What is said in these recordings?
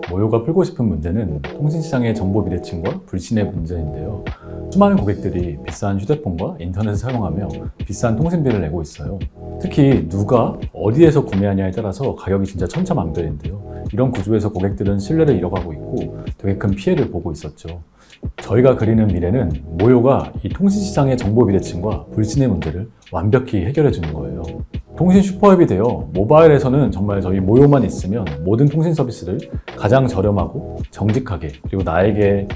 모요가 풀고 싶은 문제는 통신시장의 정보 비대칭과 불신의 문제인데요. 수많은 고객들이 비싼 휴대폰과 인터넷을 사용하며 비싼 통신비를 내고 있어요. 특히 누가 어디에서 구매하냐에 따라서 가격이 진짜 천차만별인데요. 이런 구조에서 고객들은 신뢰를 잃어가고 있고 되게 큰 피해를 보고 있었죠. 저희가 그리는 미래는 모요가 이 통신시장의 정보 비대칭과 불신의 문제를 완벽히 해결해 주는 거예요. 통신 슈퍼앱이 되어 모바일에서는 정말 저희 모요만 있으면 모든 통신 서비스를 가장 저렴하고 정직하게, 그리고 나에게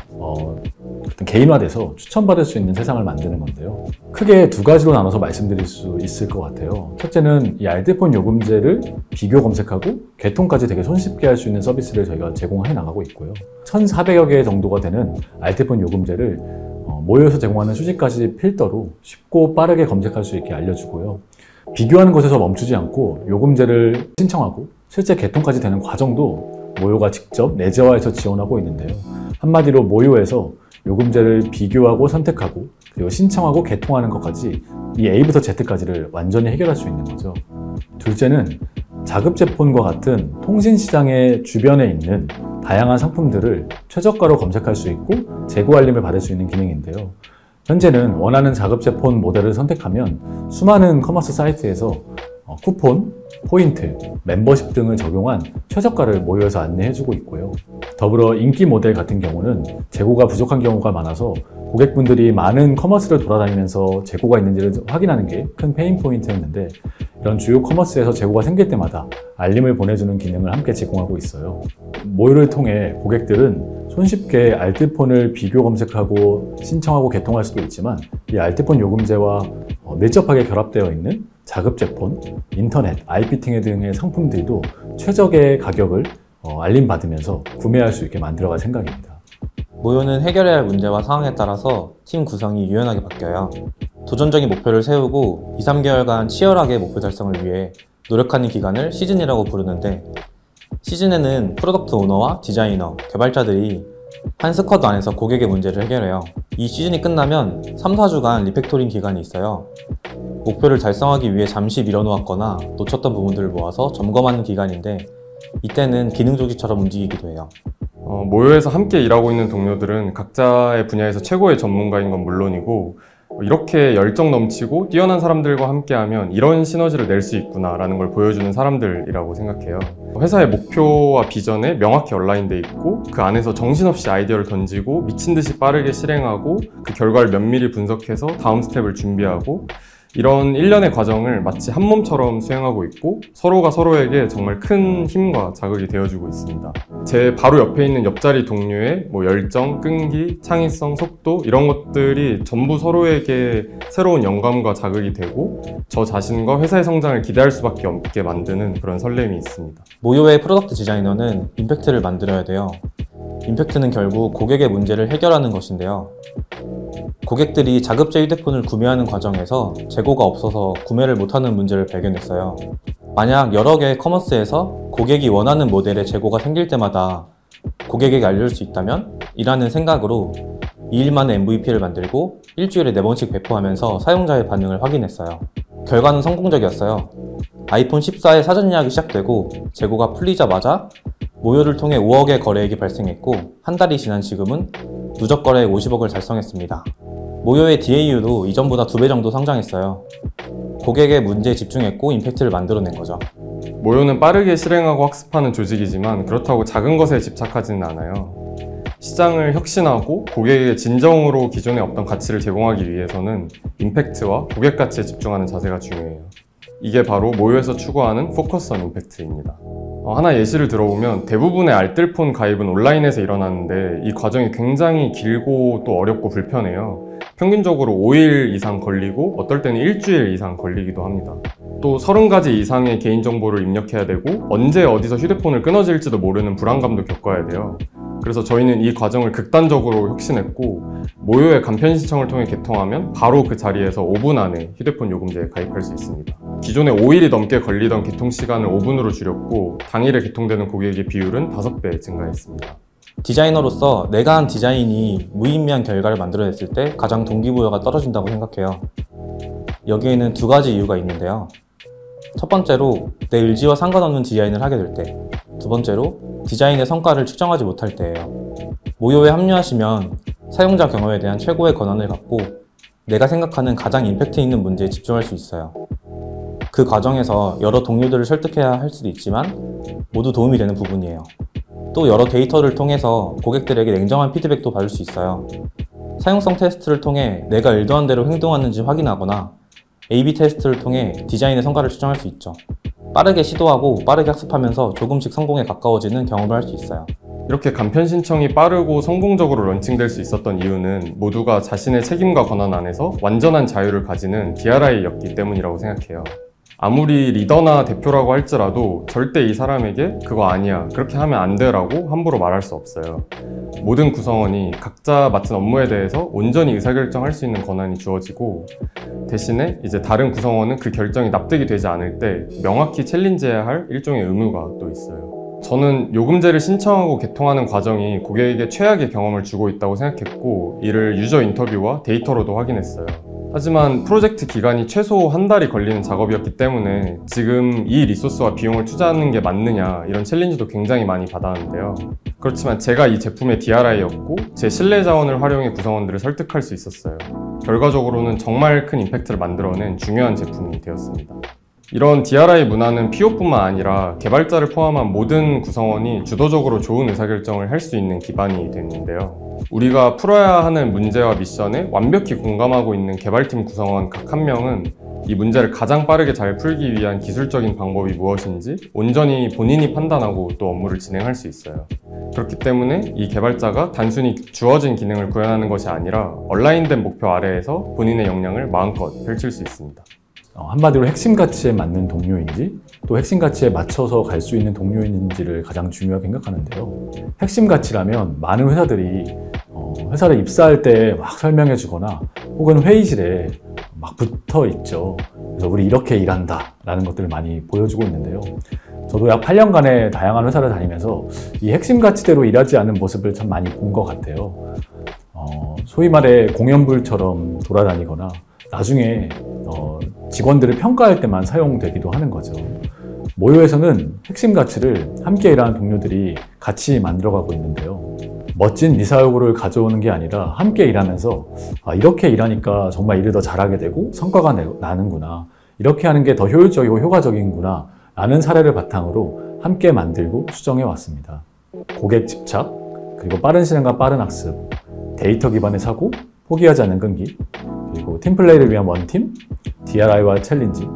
개인화돼서 추천받을 수 있는 세상을 만드는 건데요. 크게 두 가지로 나눠서 말씀드릴 수 있을 것 같아요. 첫째는 이 알뜰폰 요금제를 비교 검색하고 개통까지 되게 손쉽게 할 수 있는 서비스를 저희가 제공해 나가고 있고요. 1,400여 개 정도가 되는 알뜰폰 요금제를 모요에서 제공하는 수집까지 필더로 쉽고 빠르게 검색할 수 있게 알려주고요. 비교하는 것에서 멈추지 않고 요금제를 신청하고 실제 개통까지 되는 과정도 모요가 직접 내재화해서 지원하고 있는데요. 한마디로 모요에서 요금제를 비교하고 선택하고 그리고 신청하고 개통하는 것까지 이 A부터 Z까지를 완전히 해결할 수 있는 거죠. 둘째는 자급제폰과 같은 통신시장의 주변에 있는 다양한 상품들을 최저가로 검색할 수 있고 재고 알림을 받을 수 있는 기능인데요. 현재는 원하는 자급제폰 모델을 선택하면 수많은 커머스 사이트에서 쿠폰, 포인트, 멤버십 등을 적용한 최저가를 모요에서 안내해주고 있고요. 더불어 인기 모델 같은 경우는 재고가 부족한 경우가 많아서 고객분들이 많은 커머스를 돌아다니면서 재고가 있는지를 확인하는 게 큰 페인 포인트였는데, 이런 주요 커머스에서 재고가 생길 때마다 알림을 보내주는 기능을 함께 제공하고 있어요. 모요를 통해 고객들은 손쉽게 알뜰폰을 비교 검색하고 신청하고 개통할 수도 있지만, 이 알뜰폰 요금제와 밀접하게 결합되어 있는 자급제폰, 인터넷, IP팅 등의 상품들도 최적의 가격을 알림받으면서 구매할 수 있게 만들어갈 생각입니다. 모요는 해결해야 할 문제와 상황에 따라서 팀 구성이 유연하게 바뀌어요. 도전적인 목표를 세우고 2-3개월간 치열하게 목표 달성을 위해 노력하는 기간을 시즌이라고 부르는데, 시즌에는 프로덕트 오너와 디자이너, 개발자들이 한 스쿼드 안에서 고객의 문제를 해결해요. 이 시즌이 끝나면 3-4주간 리팩토링 기간이 있어요. 목표를 달성하기 위해 잠시 미뤄놓았거나 놓쳤던 부분들을 모아서 점검하는 기간인데, 이때는 기능 조직처럼 움직이기도 해요. 모요에서 함께 일하고 있는 동료들은 각자의 분야에서 최고의 전문가인 건 물론이고, 이렇게 열정 넘치고 뛰어난 사람들과 함께하면 이런 시너지를 낼 수 있구나 라는 걸 보여주는 사람들이라고 생각해요. 회사의 목표와 비전에 명확히 온라인돼 있고, 그 안에서 정신없이 아이디어를 던지고 미친 듯이 빠르게 실행하고 그 결과를 면밀히 분석해서 다음 스텝을 준비하고, 이런 일련의 과정을 마치 한 몸처럼 수행하고 있고 서로가 서로에게 정말 큰 힘과 자극이 되어주고 있습니다. 제 바로 옆에 있는 옆자리 동료의 열정, 끈기, 창의성, 속도 이런 것들이 전부 서로에게 새로운 영감과 자극이 되고 저 자신과 회사의 성장을 기대할 수밖에 없게 만드는 그런 설렘이 있습니다. 모요의 프로덕트 디자이너는 임팩트를 만들어야 돼요. 임팩트는 결국 고객의 문제를 해결하는 것인데요. 고객들이 자급제 휴대폰을 구매하는 과정에서 재고가 없어서 구매를 못하는 문제를 발견했어요. 만약 여러 개의 커머스에서 고객이 원하는 모델의 재고가 생길 때마다 고객에게 알릴 수 있다면 이라는 생각으로 2일 만에 MVP를 만들고 일주일에 4번씩 배포하면서 사용자의 반응을 확인했어요. 결과는 성공적이었어요. 아이폰 14의 사전 예약이 시작되고 재고가 풀리자마자 모요를 통해 5억의 거래액이 발생했고, 한 달이 지난 지금은 누적 거래액 50억을 달성했습니다. 모요의 DAU도 이전보다 2배 정도 성장했어요. 고객의 문제에 집중했고 임팩트를 만들어낸 거죠. 모요는 빠르게 실행하고 학습하는 조직이지만 그렇다고 작은 것에 집착하지는 않아요. 시장을 혁신하고 고객에게 진정으로 기존에 없던 가치를 제공하기 위해서는 임팩트와 고객 가치에 집중하는 자세가 중요해요. 이게 바로 모요에서 추구하는 포커스 온 임팩트입니다. 하나 예시를 들어보면 대부분의 알뜰폰 가입은 온라인에서 일어나는데 이 과정이 굉장히 길고 또 어렵고 불편해요. 평균적으로 5일 이상 걸리고 어떨 때는 일주일 이상 걸리기도 합니다. 또 30가지 이상의 개인정보를 입력해야 되고 언제 어디서 휴대폰을 끊어질지도 모르는 불안감도 겪어야 돼요. 그래서 저희는 이 과정을 극단적으로 혁신했고, 모요의 간편 신청을 통해 개통하면 바로 그 자리에서 5분 안에 휴대폰 요금제에 가입할 수 있습니다. 기존에 5일이 넘게 걸리던 개통 시간을 5분으로 줄였고 당일에 개통되는 고객의 비율은 5배 증가했습니다. 디자이너로서 내가 한 디자인이 무의미한 결과를 만들어냈을 때 가장 동기부여가 떨어진다고 생각해요. 여기에는 2가지 이유가 있는데요. 첫 번째로 내 의지와 상관없는 디자인을 하게 될 때, 두 번째로 디자인의 성과를 측정하지 못할 때예요. 모요에 합류하시면 사용자 경험에 대한 최고의 권한을 갖고 내가 생각하는 가장 임팩트 있는 문제에 집중할 수 있어요. 그 과정에서 여러 동료들을 설득해야 할 수도 있지만 모두 도움이 되는 부분이에요. 또 여러 데이터를 통해서 고객들에게 냉정한 피드백도 받을 수 있어요. 사용성 테스트를 통해 내가 의도한 대로 행동하는지 확인하거나 A/B 테스트를 통해 디자인의 성과를 측정할 수 있죠. 빠르게 시도하고 빠르게 학습하면서 조금씩 성공에 가까워지는 경험을 할 수 있어요. 이렇게 간편 신청이 빠르고 성공적으로 런칭될 수 있었던 이유는 모두가 자신의 책임과 권한 안에서 완전한 자유를 가지는 DRI였기 때문이라고 생각해요. 아무리 리더나 대표라고 할지라도 절대 이 사람에게 그거 아니야, 그렇게 하면 안 돼 라고 함부로 말할 수 없어요. 모든 구성원이 각자 맡은 업무에 대해서 온전히 의사결정할 수 있는 권한이 주어지고, 대신에 이제 다른 구성원은 그 결정이 납득이 되지 않을 때 명확히 챌린지해야 할 일종의 의무가 또 있어요. 저는 요금제를 신청하고 개통하는 과정이 고객에게 최악의 경험을 주고 있다고 생각했고, 이를 유저 인터뷰와 데이터로도 확인했어요. 하지만 프로젝트 기간이 최소 한 달이 걸리는 작업이었기 때문에 지금 이 리소스와 비용을 투자하는 게 맞느냐, 이런 챌린지도 굉장히 많이 받았는데요. 그렇지만 제가 이 제품의 DRI였고 제 신뢰 자원을 활용해 구성원들을 설득할 수 있었어요. 결과적으로는 정말 큰 임팩트를 만들어낸 중요한 제품이 되었습니다. 이런 DRI 문화는 PO뿐만 아니라 개발자를 포함한 모든 구성원이 주도적으로 좋은 의사결정을 할 수 있는 기반이 됐는데요. 우리가 풀어야 하는 문제와 미션에 완벽히 공감하고 있는 개발팀 구성원 각 한 명은 이 문제를 가장 빠르게 잘 풀기 위한 기술적인 방법이 무엇인지 온전히 본인이 판단하고 또 업무를 진행할 수 있어요. 그렇기 때문에 이 개발자가 단순히 주어진 기능을 구현하는 것이 아니라 얼라인된 목표 아래에서 본인의 역량을 마음껏 펼칠 수 있습니다. 한마디로 핵심 가치에 맞는 동료인지 또 핵심 가치에 맞춰서 갈 수 있는 동료인지를 가장 중요하게 생각하는데요. 핵심 가치라면 많은 회사들이 회사를 입사할 때 막 설명해 주거나 혹은 회의실에 막 붙어 있죠. 그래서 우리 이렇게 일한다 라는 것들을 많이 보여주고 있는데요. 저도 약 8년간의 다양한 회사를 다니면서 이 핵심 가치대로 일하지 않은 모습을 참 많이 본 것 같아요. 소위 말해 공연불처럼 돌아다니거나 나중에 직원들을 평가할 때만 사용되기도 하는 거죠. 모요에서는 핵심 가치를 함께 일하는 동료들이 같이 만들어가고 있는데요. 멋진 미사여구를 가져오는 게 아니라 함께 일하면서 이렇게 일하니까 정말 일을 더 잘하게 되고 성과가 나는구나, 이렇게 하는 게 더 효율적이고 효과적인구나 라는 사례를 바탕으로 함께 만들고 수정해 왔습니다. 고객 집착, 그리고 빠른 실행과 빠른 학습, 데이터 기반의 사고, 포기하지 않는 끈기, 그리고 팀플레이를 위한 원팀, DRI와 챌린지,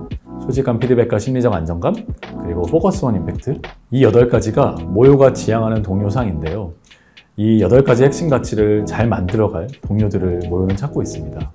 솔직한 피드백과 심리적 안정감, 그리고 포커스온 임팩트, 이 8가지가 모요가 지향하는 동료상인데요. 이 8가지 핵심 가치를 잘 만들어갈 동료들을 모요는 찾고 있습니다.